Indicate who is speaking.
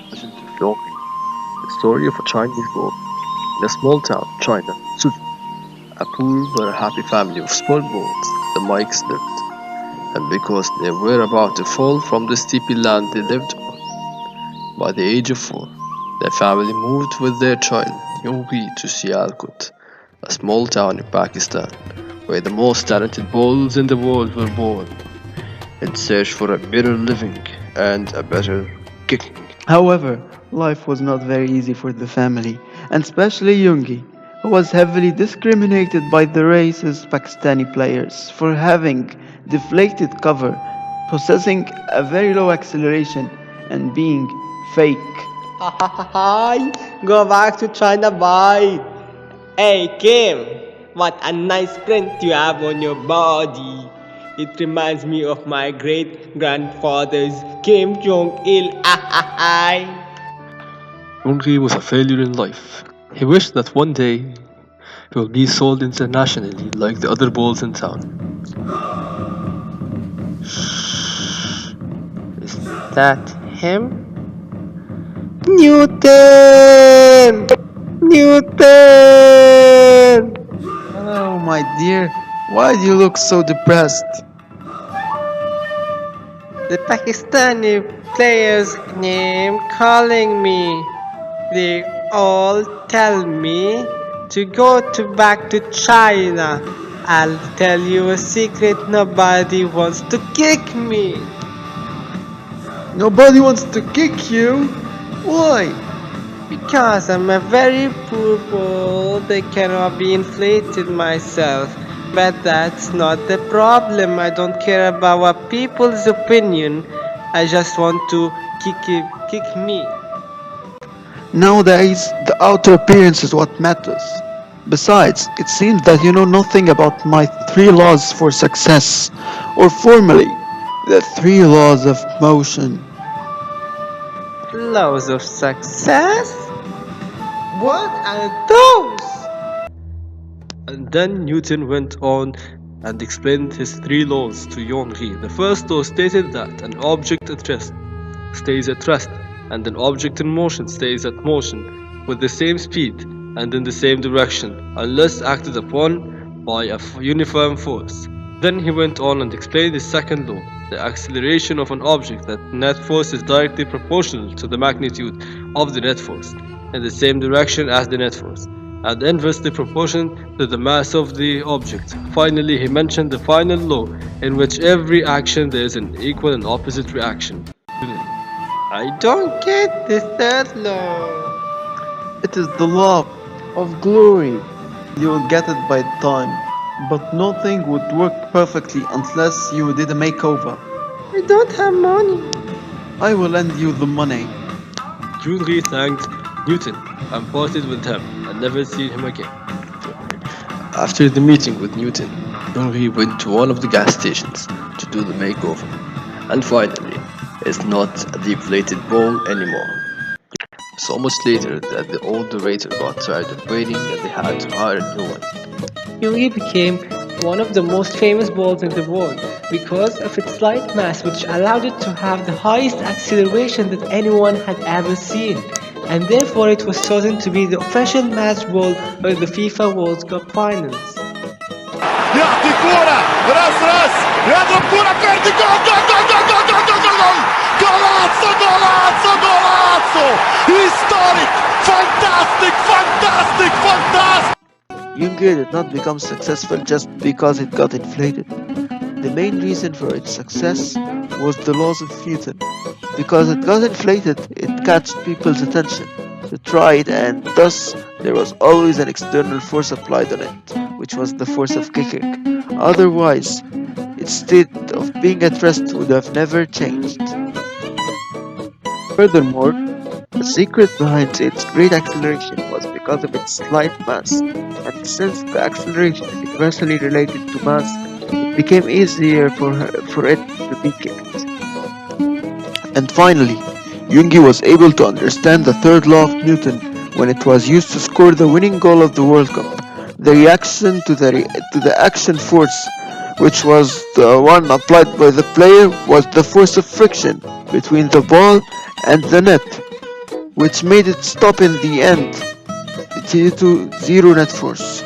Speaker 1: Legend of Yongi, the story of a Chinese boy in a small town, China, Suzhou. A poor but a happy family of small boys, the Mikes lived, and because they were about to fall from the steepy land they lived on, by the age of 4, their family moved with their child, Yungi, to Sialkot, a small town in Pakistan, where the most talented bowls in the world were born, in search for a better living and a better kicking.
Speaker 2: However, life was not very easy for the family, and especially Yungi, who was heavily discriminated by the racist Pakistani players for having deflated cover, possessing a very low acceleration, and being fake.
Speaker 3: Hi, go back to China, bye. Hey, Kim, what a nice print you have on your body. It reminds me of my great grandfather's Kim Jong Il.
Speaker 1: Yungi was a failure in life. He wished that one day he would be sold internationally like the other bowls in town.
Speaker 3: Is that him? Newton! Newton!
Speaker 2: Oh, my dear, why do you look so depressed?
Speaker 3: The Pakistani players name calling me. They all tell me to go back to China. I'll tell you a secret, nobody wants to kick me.
Speaker 2: Nobody wants to kick you? Why?
Speaker 3: Because I'm a very poor bull, they cannot be inflated myself. But that's not the problem. I don't care about what people's opinion. I just want to kick me.
Speaker 2: Nowadays, the outer appearance is what matters. Besides, it seems that you know nothing about my 3 laws for success, or formally, the 3 laws of motion.
Speaker 3: Laws of success? What are those?
Speaker 1: And then Newton went on and explained his 3 laws to Yongi. The first law stated that an object at rest stays at rest, and an object in motion stays at motion with the same speed and in the same direction, unless acted upon by a uniform force. Then he went on and explained his second law, the acceleration of an object, that net force is directly proportional to the magnitude of the net force, in the same direction as the net force, and inversely proportional to the mass of the object. Finally, he mentioned the final law, in which every action there is an equal and opposite reaction.
Speaker 3: I don't get the third law.
Speaker 2: It is the law of glory. You will get it by time, but nothing would work perfectly unless you did a makeover.
Speaker 3: I don't have money.
Speaker 2: I will lend you the money.
Speaker 1: Yungi thanked Newton and parted with him and never seen him again. After the meeting with Newton, Yungi went to one of the gas stations to do the makeover, and finally, it's not a deflated bowl anymore. So much later that the old operator got tired of waiting and they had to hire a new one.
Speaker 3: Yungi became one of the most famous balls in the world because of its light mass, which allowed it to have the highest acceleration that anyone had ever seen, and therefore it was chosen to be the official match ball for the FIFA World Cup Finals.
Speaker 4: يعطي كورة راس راس يضرب كورة فردي جول جول جول جول جول جول جول جول جول جولاتسو جولاتسو جولاتسو historic fantastic fantastic fantastic.
Speaker 2: Yungi did not become successful just because it got inflated. The main reason for its success was the laws of Newton. Because it got inflated, it catched people's attention to try it, and thus there was always an external force applied on it, which was the force of kicking. Otherwise, its state of being at rest would have never changed. Furthermore, the secret behind its great acceleration was because of its slight mass, and since the acceleration is inversely related to mass, it became easier for it to be kicked. And finally, Yungi was able to understand the third law of Newton when it was used to score the winning goal of the World Cup. The reaction to the action force, which was the one applied by the player, was the force of friction between the ball and the net, which made it stop in the end due to zero net force.